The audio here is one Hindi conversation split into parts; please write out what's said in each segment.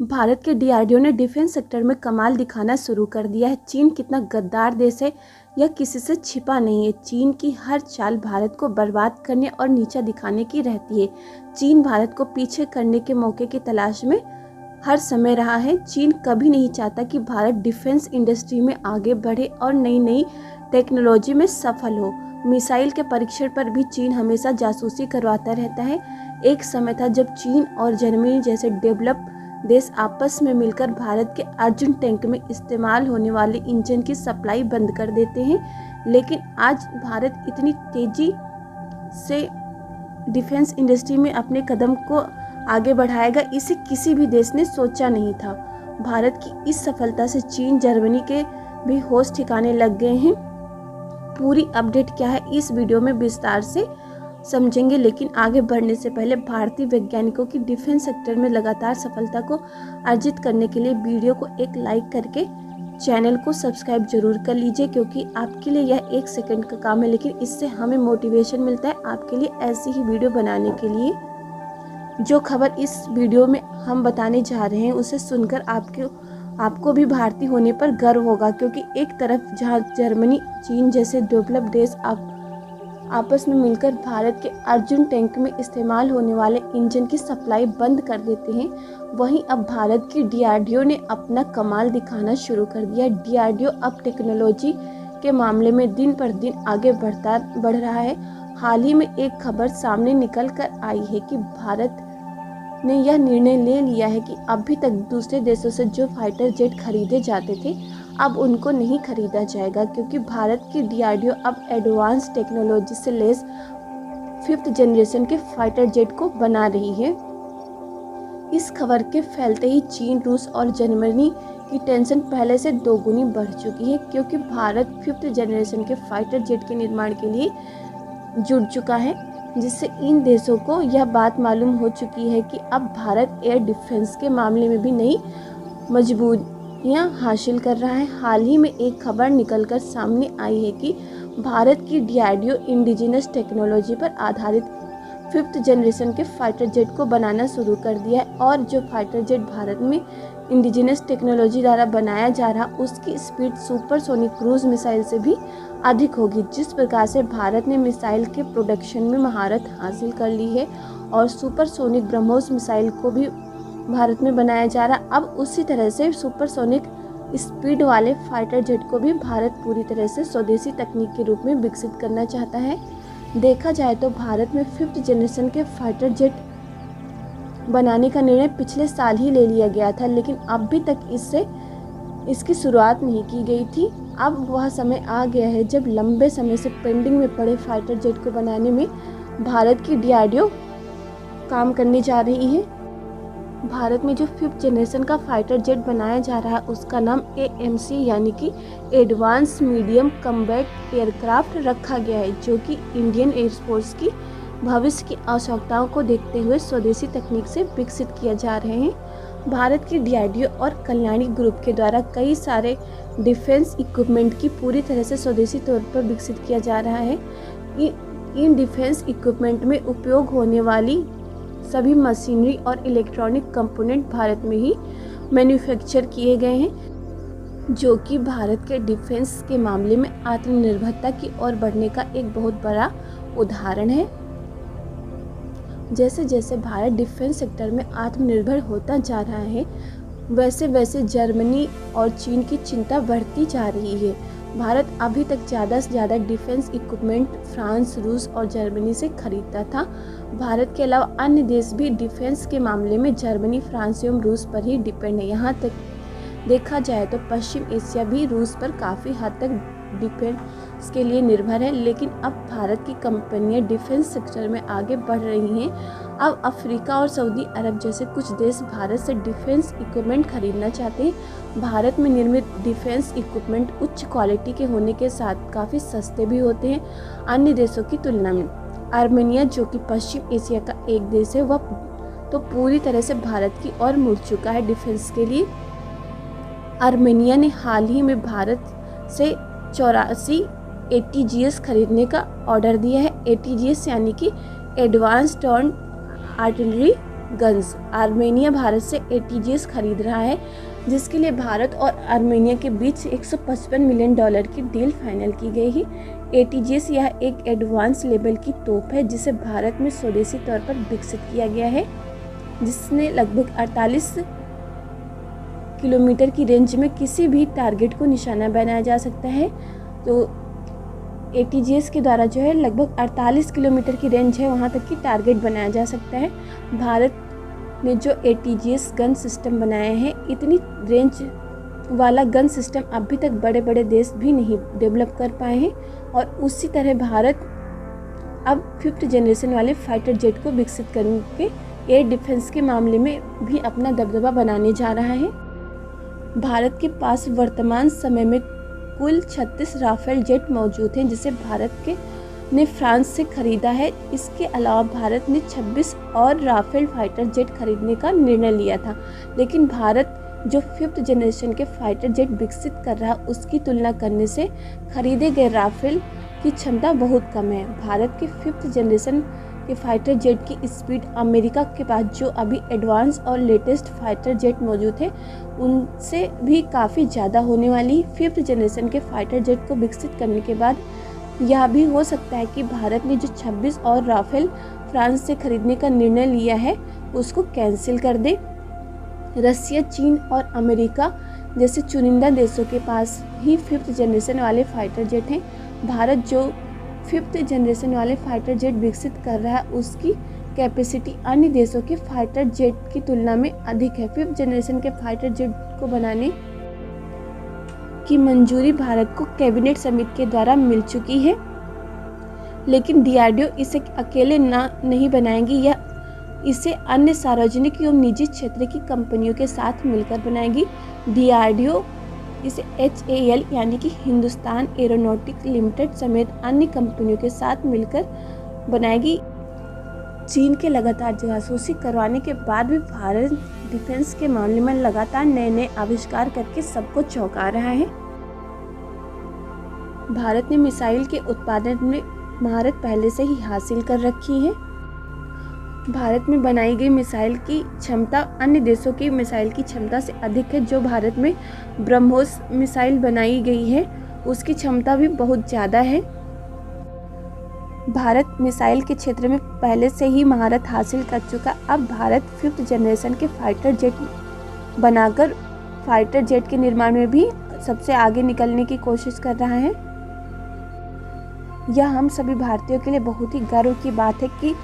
भारत के डीआरडीओ ने डिफेंस सेक्टर में कमाल दिखाना शुरू कर दिया है। चीन कितना गद्दार देश है यह किसी से छिपा नहीं है। चीन की हर चाल भारत को बर्बाद करने और नीचा दिखाने की रहती है। चीन भारत को पीछे करने के मौके की तलाश में हर समय रहा है। चीन कभी नहीं चाहता कि भारत डिफेंस इंडस्ट्री में आगे बढ़े और नई नई टेक्नोलॉजी में सफल हो। मिसाइल के परीक्षण पर भी चीन हमेशा जासूसी करवाता रहता है। एक समय था जब चीन और जर्मनी जैसे डेवलप देश आपस में मिलकर भारत के अर्जुन टैंक में इस्तेमाल होने वाले इंजन की सप्लाई बंद कर देते हैं। लेकिन आज भारत इतनी तेजी से डिफेंस इंडस्ट्री में अपने कदम को आगे बढ़ाएगा, इसे किसी भी देश ने सोचा नहीं था। भारत की इस सफलता से चीन, जर्मनी के भी होश ठिकाने लग गए हैं। पूरी अपडेट क्या है इस वीडियो में विस्तार से समझेंगे, लेकिन आगे बढ़ने से पहले भारतीय वैज्ञानिकों की डिफेंस सेक्टर में लगातार सफलता को अर्जित करने के लिए वीडियो को एक लाइक करके चैनल को सब्सक्राइब जरूर कर लीजिए, क्योंकि आपके लिए यह 1 सेकंड का काम है, लेकिन इससे हमें मोटिवेशन मिलता है आपके लिए ऐसी ही वीडियो बनाने के लिए। जो खबर इस वीडियो में हम बताने जा रहे हैं उसे सुनकर आपको भी भारतीय होने पर गर्व होगा, क्योंकि एक तरफ जहां जर्मनी, चीन जैसे डेवलप देश आपस में मिलकर भारत के अर्जुन टैंक में इस्तेमाल होने वाले इंजन की सप्लाई बंद कर देते हैं, वहीं अब भारत की डीआरडीओ ने अपना कमाल दिखाना शुरू कर दिया। डीआरडीओ अब टेक्नोलॉजी के मामले में दिन पर दिन आगे बढ़ रहा है। हाल ही में एक खबर सामने निकल कर आई है कि भारत ने यह निर्णय ले लिया है कि अभी तक दूसरे देशों से जो फाइटर जेट खरीदे जाते थे अब उनको नहीं खरीदा जाएगा, क्योंकि भारत की डीआरडीओ अब एडवांस टेक्नोलॉजी से लैस 5th जनरेशन के फाइटर जेट को बना रही है। इस खबर के फैलते ही चीन, रूस और जर्मनी की टेंशन पहले से दोगुनी बढ़ चुकी है, क्योंकि भारत 5th जनरेशन के फाइटर जेट के निर्माण के लिए जुट चुका है, जिससे इन देशों को यह बात मालूम हो चुकी है कि अब भारत एयर डिफेंस के मामले में भी नई मजबूतियां हासिल कर रहा है। हाल ही में एक खबर निकलकर सामने आई है कि भारत की डीआरडीओ इंडिजिनस टेक्नोलॉजी पर आधारित 5th जनरेशन के फाइटर जेट को बनाना शुरू कर दिया है, और जो फाइटर जेट भारत में इंडिजिनस टेक्नोलॉजी द्वारा बनाया जा रहा उसकी स्पीड सुपरसोनिक क्रूज मिसाइल से भी अधिक होगी। जिस प्रकार से भारत ने मिसाइल के प्रोडक्शन में महारत हासिल कर ली है और सुपरसोनिक ब्रह्मोस मिसाइल को भी भारत में बनाया जा रहा, अब उसी तरह से सुपरसोनिक स्पीड वाले फाइटर जेट को भी भारत पूरी तरह से स्वदेशी तकनीक के रूप में विकसित करना चाहता है। देखा जाए तो भारत में 5th जनरेशन के फाइटर जेट बनाने का निर्णय पिछले साल ही ले लिया गया था, लेकिन अभी तक इसकी शुरुआत नहीं की गई थी। अब वह समय आ गया है जब लंबे समय से पेंडिंग में पड़े फाइटर जेट को बनाने में भारत की डीआरडीओ काम करने जा रही है। भारत में जो 5th जनरेशन का फाइटर जेट बनाया जा रहा है उसका नाम AMC यानी कि एडवांस मीडियम कम्बैट एयरक्राफ्ट रखा गया है, जो कि इंडियन एयरफोर्स की भविष्य की आवश्यकताओं को देखते हुए स्वदेशी तकनीक से विकसित किया जा रहे हैं। भारत की डीआरडीओ और कल्याणी ग्रुप के द्वारा कई सारे डिफेंस इक्विपमेंट की पूरी तरह से स्वदेशी तौर पर विकसित किया जा रहा है। इन डिफेंस इक्विपमेंट में उपयोग होने वाली सभी मशीनरी और इलेक्ट्रॉनिक कंपोनेंट भारत में ही मैन्युफैक्चर किए गए हैं, जो कि भारत के डिफेंस के मामले में आत्मनिर्भरता की ओर बढ़ने का एक बहुत बड़ा उदाहरण है। जैसे जैसे भारत डिफेंस सेक्टर में आत्मनिर्भर होता जा रहा है, वैसे वैसे जर्मनी और चीन की चिंता बढ़ती जा रही है। भारत अभी तक ज़्यादा से ज़्यादा डिफेंस इक्विपमेंट फ्रांस, रूस और जर्मनी से खरीदता था। भारत के अलावा अन्य देश भी डिफेंस के मामले में जर्मनी, फ्रांस एवं रूस पर ही डिपेंड है। यहाँ तक देखा जाए तो पश्चिम एशिया भी रूस पर काफ़ी हद तक डिफेंस के लिए निर्भर है, लेकिन अब भारत की कंपनियां डिफेंस सेक्टर में आगे बढ़ रही हैं। अब अफ्रीका और सऊदी अरब जैसे कुछ देश भारत से डिफेंस इक्विपमेंट खरीदना चाहते हैं। भारत में निर्मित डिफेंस इक्विपमेंट उच्च क्वालिटी के होने के साथ काफ़ी सस्ते भी होते हैं अन्य देशों की तुलना में। आर्मेनिया, जो कि पश्चिम एशिया का एक देश है, वह तो पूरी तरह से भारत की ओर मुड़ चुका है डिफेंस के लिए। आर्मेनिया ने हाल ही में भारत से 84 ATGS खरीदने का ऑर्डर दिया है। ATGS यानी कि advance turn artillery guns. Armenia Bharat से ATGS खरीद रहा है, जिसके लिए भारत और आर्मेनिया के बीच $155 मिलियन की डील फाइनल की गई है। ATGS यह एक एडवांस लेवल की तोप है जिसे भारत में स्वदेशी तौर पर विकसित किया गया है, जिसने लगभग 48 किलोमीटर की रेंज में किसी भी टारगेट को निशाना बनाया जा सकता है। तो ATGS के द्वारा जो है लगभग 48 किलोमीटर की रेंज है, वहाँ तक की टारगेट बनाया जा सकता है। भारत ने जो ATGS गन सिस्टम बनाए हैं, इतनी रेंज वाला गन सिस्टम अभी तक बड़े बड़े देश भी नहीं डेवलप कर पाए हैं। और उसी तरह भारत अब 5th जनरेशन वाले फाइटर जेट को विकसित करके एयर डिफेंस के मामले में भी अपना दबदबा बनाने जा रहा है। भारत के पास वर्तमान समय में कुल 36 राफेल जेट मौजूद हैं, जिसे भारत ने फ्रांस से खरीदा है। इसके अलावा भारत ने 26 और राफेल फाइटर जेट खरीदने का निर्णय लिया था, लेकिन भारत जो 5th जनरेशन के फाइटर जेट विकसित कर रहा है, उसकी तुलना करने से खरीदे गए राफेल की क्षमता बहुत कम है। भारत के 5th जनरेशन के फाइटर जेट की स्पीड अमेरिका के पास जो अभी एडवांस और लेटेस्ट फाइटर जेट मौजूद है, उनसे भी काफ़ी ज़्यादा होने वाली। 5th जनरेशन के फाइटर जेट को विकसित करने के बाद यह भी हो सकता है कि भारत ने जो 26 और राफेल फ्रांस से खरीदने का निर्णय लिया है, उसको कैंसिल कर दे। रसिया, चीन और अमेरिका जैसे चुनिंदा देशों के पास ही 5th जनरेशन वाले फाइटर जेट हैं। भारत जो 5th जनरेशन वाले फाइटर जेट विकसित कर रहा है, उसकी कैपेसिटी अन्य देशों के फाइटर जेट की तुलना में अधिक है। 5th जनरेशन के फाइटर जेट को बनाने की मंजूरी भारत को कैबिनेट समिति के द्वारा मिल चुकी है, लेकिन DRDO इसे अकेले नहीं बनाएगी, यह इसे अन्य सार्वजनिक एवं निजी क्षेत्र की कंपनियों के साथ मिलकर बनाएगी। DRDO इसे HAL यानी कि हिंदुस्तान एरोनॉटिक्स लिमिटेड समेत अन्य कंपनियों के साथ मिलकर बनाएगी। चीन के लगातार जासूसी करवाने के बाद भी भारत डिफेंस के मामले में लगातार नए नए आविष्कार करके सबको चौंका रहा है। भारत ने मिसाइल के उत्पादन में महारत पहले से ही हासिल कर रखी है। भारत में बनाई गई मिसाइल की क्षमता अन्य देशों की मिसाइल की क्षमता से अधिक है। जो भारत में ब्रह्मोस मिसाइल बनाई गई है, उसकी क्षमता भी बहुत ज़्यादा है। भारत मिसाइल के क्षेत्र में पहले से ही महारत हासिल कर चुका। अब भारत 5th जनरेशन के फाइटर जेट बनाकर फाइटर जेट के निर्माण में भी सबसे आगे निकलने की कोशिश कर रहा है। यह हम सभी भारतीयों के लिए बहुत ही गर्व की बात है कि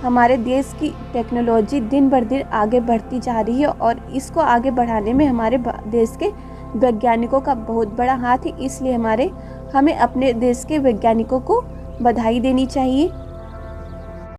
हमारे देश की टेक्नोलॉजी दिन बर दिन आगे बढ़ती जा रही है और इसको आगे बढ़ाने में हमारे देश के वैज्ञानिकों का बहुत बड़ा हाथ है। इसलिए हमें अपने देश के वैज्ञानिकों को बधाई देनी चाहिए।